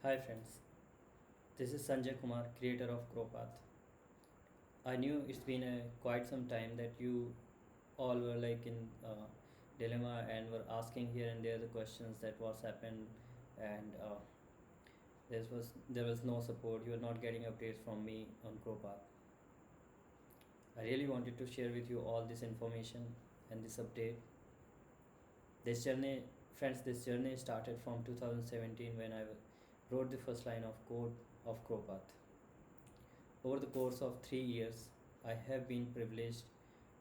Hi friends, this is Sanjay Kumar, creator of Growpath. I knew it's been quite some time that you all were like in dilemma and were asking here and there the questions that what's happened, and there was no support. You were not getting updates from me on Growpath. I really wanted to share with you all this information and this update. This journey, friends, this journey started from 2017 when I wrote the first line of code of Growpath. Over the course of 3 years, I have been privileged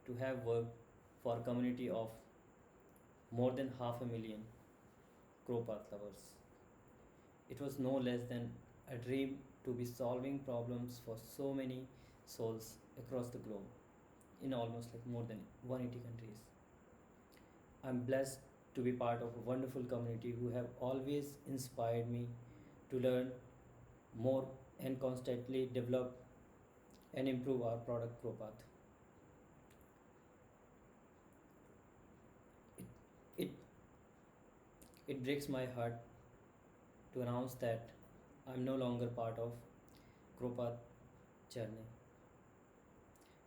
to have worked for a community of more than 500,000 Growpath lovers. It was no less than a dream to be solving problems for so many souls across the globe in almost like more than 180 countries. I'm blessed to be part of a wonderful community who have always inspired me to learn more and constantly develop and improve our product Growpath. It, it, it breaks my heart to announce that I'm no longer part of Growpath journey.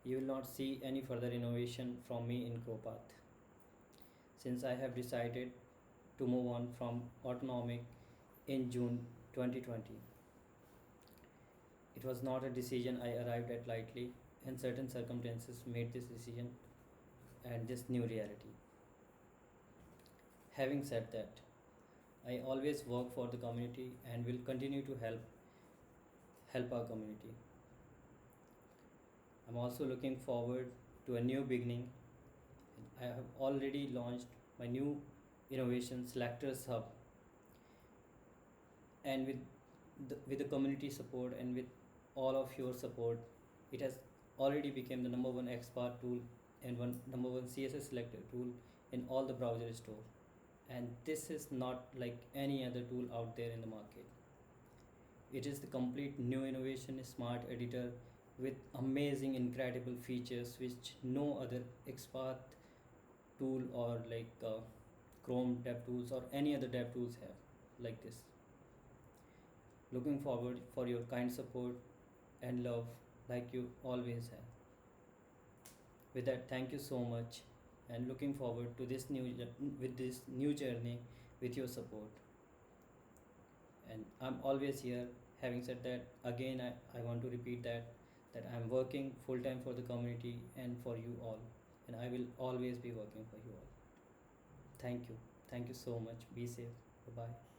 You will not see any further innovation from me in Growpath since I have decided to move on from Autonomic in June 2020. It was not a decision I arrived at lightly, and certain circumstances made this decision and this new reality. Having said that, I always work for the community and will continue to help our community. I'm also looking forward to a new beginning. I have already launched my new innovation Selectors Hub, and with the community support and with all of your support, it has already become the number one XPath tool and one number one CSS selector tool in all the browser store. And this is not like any other tool out there in the market. It is the complete new innovation smart editor with amazing incredible features which no other XPath tool or like Chrome dev tools or any other dev tools have like this. Looking forward for your kind support and love like you always have. With that, thank you so much and looking forward to this new journey with your support. And I'm always here. Having said that, again I want to repeat that I'm working full time for the community and for you all, and I will always be working for you all. Thank you so much. Be safe. Bye bye.